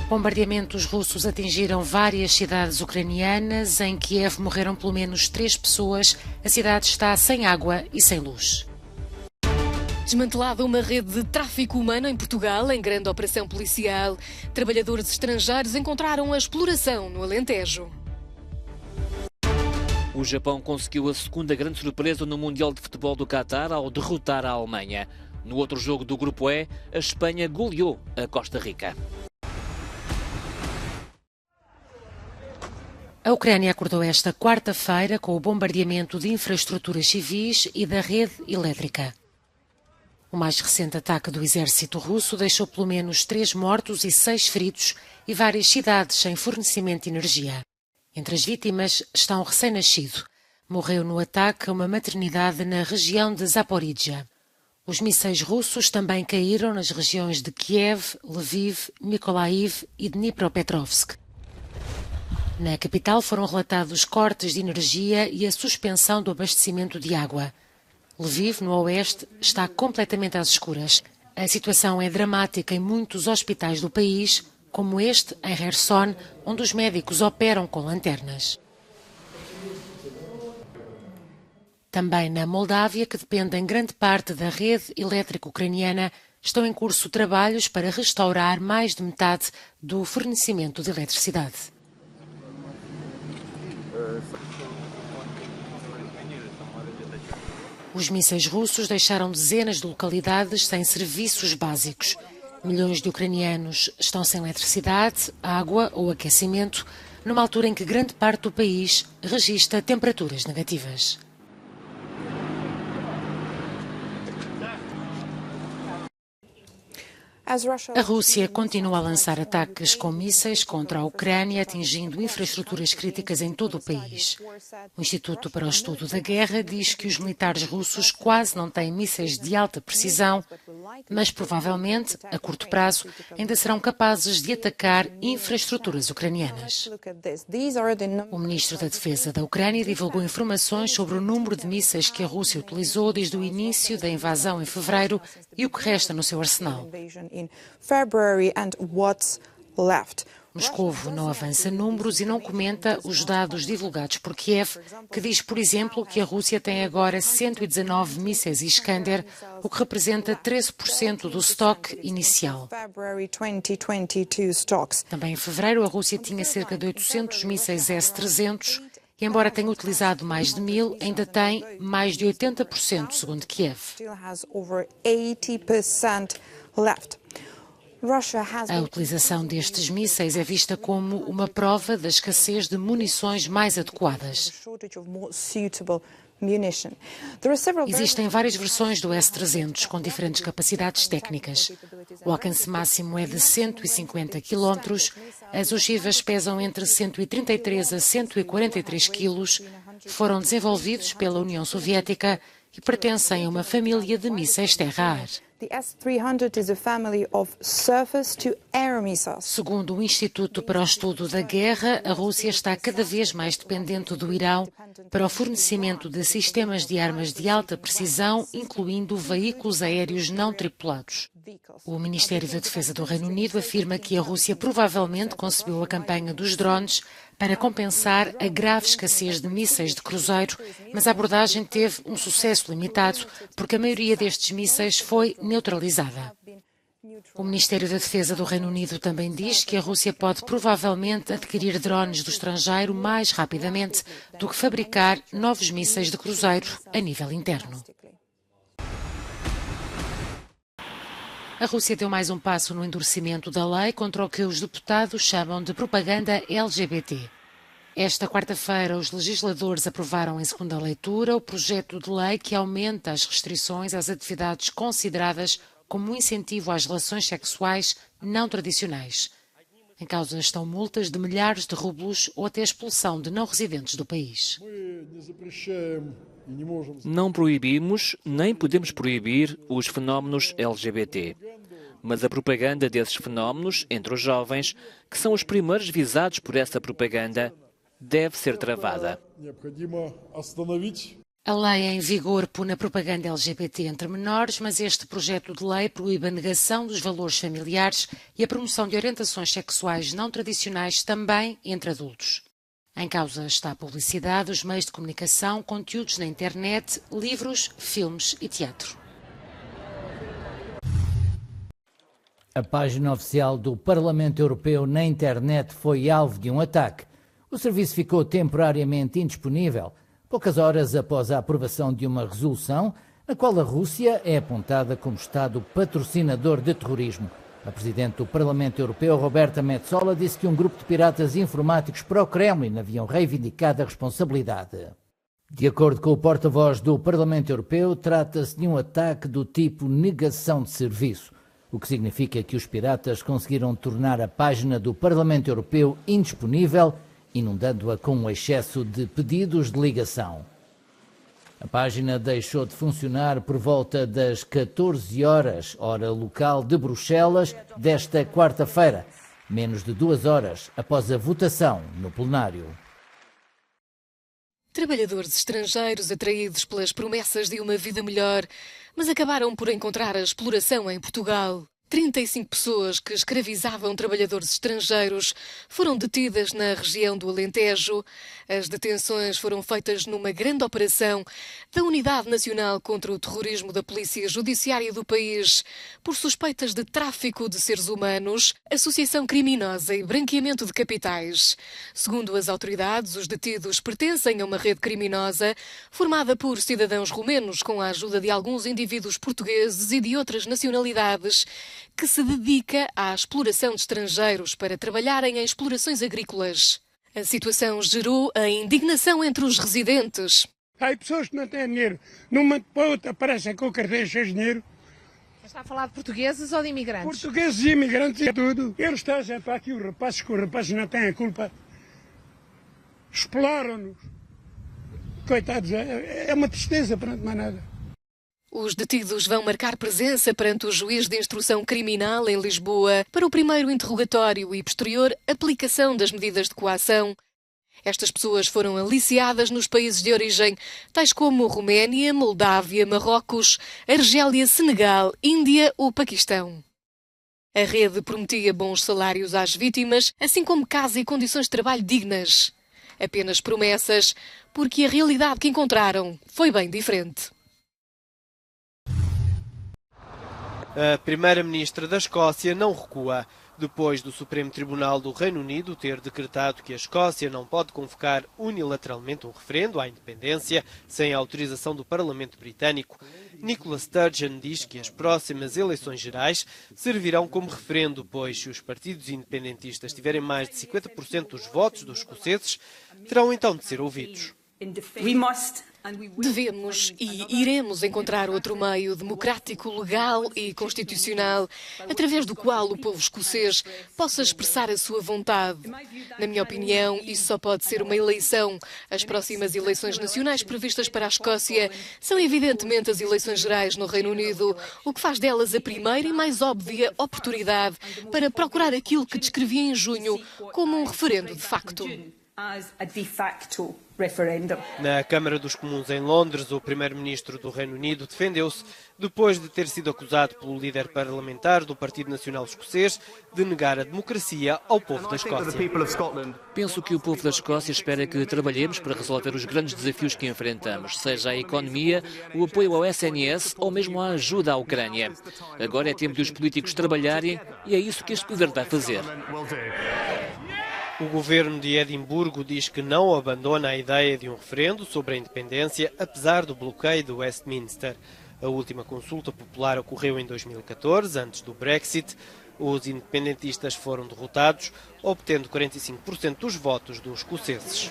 Bombardeamentos russos atingiram várias cidades ucranianas. Em Kiev morreram pelo menos 3 pessoas. A cidade está sem água e sem luz. Desmantelada uma rede de tráfico humano em Portugal, em grande operação policial. Trabalhadores estrangeiros encontraram a exploração no Alentejo. O Japão conseguiu a segunda grande surpresa no Mundial de Futebol do Qatar ao derrotar a Alemanha. No outro jogo do Grupo E, a Espanha goleou a Costa Rica. A Ucrânia acordou esta quarta-feira com o bombardeamento de infraestruturas civis e da rede elétrica. O mais recente ataque do exército russo deixou pelo menos 3 mortos e 6 feridos e várias cidades sem fornecimento de energia. Entre as vítimas está um recém-nascido. Morreu no ataque a uma maternidade na região de Zaporizhia. Os mísseis russos também caíram nas regiões de Kiev, Lviv, Mykolaiv e Dnipropetrovsk. Na capital foram relatados cortes de energia e a suspensão do abastecimento de água. Lviv, no oeste, está completamente às escuras. A situação é dramática em muitos hospitais do país, como este em Kherson, onde os médicos operam com lanternas. Também na Moldávia, que depende em grande parte da rede elétrica ucraniana, estão em curso trabalhos para restaurar mais de metade do fornecimento de eletricidade. Os mísseis russos deixaram dezenas de localidades sem serviços básicos. Milhões de ucranianos estão sem eletricidade, água ou aquecimento, numa altura em que grande parte do país registra temperaturas negativas. A Rússia continua a lançar ataques com mísseis contra a Ucrânia, atingindo infraestruturas críticas em todo o país. O Instituto para o Estudo da Guerra diz que os militares russos quase não têm mísseis de alta precisão, mas provavelmente, a curto prazo, ainda serão capazes de atacar infraestruturas ucranianas. O ministro da Defesa da Ucrânia divulgou informações sobre o número de mísseis que a Rússia utilizou desde o início da invasão em fevereiro e o que resta no seu arsenal. Moscovo não avança números e não comenta os dados divulgados por Kiev, que diz, por exemplo, que a Rússia tem agora 119 mísseis Iskander, o que representa 13% do estoque inicial. Também em fevereiro, a Rússia tinha cerca de 800 mísseis S-300 e, embora tenha utilizado mais de 1000, ainda tem mais de 80%, segundo Kiev. A utilização destes mísseis é vista como uma prova da escassez de munições mais adequadas. Existem várias versões do S-300 com diferentes capacidades técnicas. O alcance máximo é de 150 km, as ogivas pesam entre 133 a 143 kg, foram desenvolvidos pela União Soviética e pertencem a uma família de mísseis terra-ar. Segundo o Instituto para o Estudo da Guerra, a Rússia está cada vez mais dependente do Irão para o fornecimento de sistemas de armas de alta precisão, incluindo veículos aéreos não tripulados. O Ministério da Defesa do Reino Unido afirma que a Rússia provavelmente concebeu a campanha dos drones para compensar a grave escassez de mísseis de cruzeiro, mas a abordagem teve um sucesso limitado porque a maioria destes mísseis foi neutralizada. O Ministério da Defesa do Reino Unido também diz que a Rússia pode provavelmente adquirir drones do estrangeiro mais rapidamente do que fabricar novos mísseis de cruzeiro a nível interno. A Rússia deu mais um passo no endurecimento da lei contra o que os deputados chamam de propaganda LGBT. Esta quarta-feira, os legisladores aprovaram em segunda leitura o projeto de lei que aumenta as restrições às atividades consideradas como um incentivo às relações sexuais não tradicionais. Em causa estão multas de milhares de rublos ou até expulsão de não-residentes do país. Não proibimos, nem podemos proibir os fenómenos LGBT. Mas a propaganda desses fenómenos entre os jovens, que são os primeiros visados por essa propaganda, deve ser travada. A lei em vigor pune a propaganda LGBT entre menores, mas este projeto de lei proíbe a negação dos valores familiares e a promoção de orientações sexuais não tradicionais também entre adultos. Em causa está a publicidade, os meios de comunicação, conteúdos na internet, livros, filmes e teatro. A página oficial do Parlamento Europeu na internet foi alvo de um ataque. O serviço ficou temporariamente indisponível, poucas horas após a aprovação de uma resolução na qual a Rússia é apontada como Estado patrocinador de terrorismo. A Presidente do Parlamento Europeu, Roberta Metsola, disse que um grupo de piratas informáticos pró-Kremlin haviam reivindicado a responsabilidade. De acordo com o porta-voz do Parlamento Europeu, trata-se de um ataque do tipo negação de serviço, o que significa que os piratas conseguiram tornar a página do Parlamento Europeu indisponível, inundando-a com um excesso de pedidos de ligação. A página deixou de funcionar por volta das 14 horas, hora local de Bruxelas, desta quarta-feira, menos de 2 horas após a votação no plenário. Trabalhadores estrangeiros atraídos pelas promessas de uma vida melhor, mas acabaram por encontrar a exploração em Portugal. 35 pessoas que escravizavam trabalhadores estrangeiros foram detidas na região do Alentejo. As detenções foram feitas numa grande operação da Unidade Nacional contra o Terrorismo da Polícia Judiciária do país por suspeitas de tráfico de seres humanos, associação criminosa e branqueamento de capitais. Segundo as autoridades, os detidos pertencem a uma rede criminosa formada por cidadãos romenos com a ajuda de alguns indivíduos portugueses e de outras nacionalidades, que se dedica à exploração de estrangeiros para trabalharem em explorações agrícolas. A situação gerou a indignação entre os residentes. Há pessoas que não têm dinheiro. Numa para outra aparecem com carteiras sem dinheiro. Está a falar de portugueses ou de imigrantes? Portugueses e imigrantes e tudo. Eles trazem para aqui os rapazes, que os rapazes não têm a culpa. Exploram-nos. Coitados, é uma tristeza para não mais nada. Os detidos vão marcar presença perante o juiz de instrução criminal em Lisboa para o primeiro interrogatório e posterior aplicação das medidas de coação. Estas pessoas foram aliciadas nos países de origem, tais como Roménia, Moldávia, Marrocos, Argélia, Senegal, Índia ou Paquistão. A rede prometia bons salários às vítimas, assim como casa e condições de trabalho dignas. Apenas promessas, porque a realidade que encontraram foi bem diferente. A primeira-ministra da Escócia não recua. Depois do Supremo Tribunal do Reino Unido ter decretado que a Escócia não pode convocar unilateralmente um referendo à independência sem a autorização do Parlamento Britânico, Nicola Sturgeon diz que as próximas eleições gerais servirão como referendo, pois se os partidos independentistas tiverem mais de 50% dos votos dos escoceses, terão então de ser ouvidos. Devemos e iremos encontrar outro meio democrático, legal e constitucional, através do qual o povo escocês possa expressar a sua vontade. Na minha opinião, isso só pode ser uma eleição. As próximas eleições nacionais previstas para a Escócia são evidentemente as eleições gerais no Reino Unido, o que faz delas a primeira e mais óbvia oportunidade para procurar aquilo que descrevi em junho como um referendo de facto. Na Câmara dos Comuns em Londres, o primeiro-ministro do Reino Unido defendeu-se depois de ter sido acusado pelo líder parlamentar do Partido Nacional Escocês de negar a democracia ao povo da Escócia. Penso que o povo da Escócia espera que trabalhemos para resolver os grandes desafios que enfrentamos, seja a economia, o apoio ao SNS ou mesmo a ajuda à Ucrânia. Agora é tempo de os políticos trabalharem e é isso que este governo vai fazer. O governo de Edimburgo diz que não abandona a ideia de um referendo sobre a independência, apesar do bloqueio de Westminster. A última consulta popular ocorreu em 2014, antes do Brexit. Os independentistas foram derrotados, obtendo 45% dos votos dos escoceses.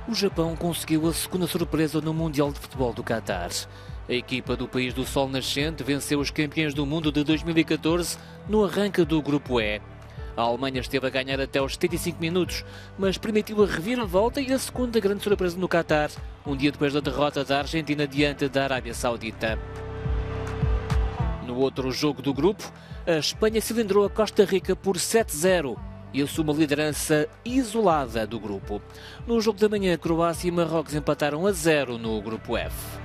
O Japão conseguiu a segunda surpresa no Mundial de Futebol do Qatar. A equipa do país do Sol Nascente venceu os campeões do mundo de 2014 no arranque do Grupo E. A Alemanha esteve a ganhar até aos 75 minutos, mas permitiu a reviravolta e a segunda grande surpresa no Qatar, um dia depois da derrota da Argentina diante da Arábia Saudita. No outro jogo do grupo, a Espanha cilindrou a Costa Rica por 7-0. e assume a liderança isolada do grupo. No jogo da manhã, Croácia e Marrocos empataram a 0 no grupo F.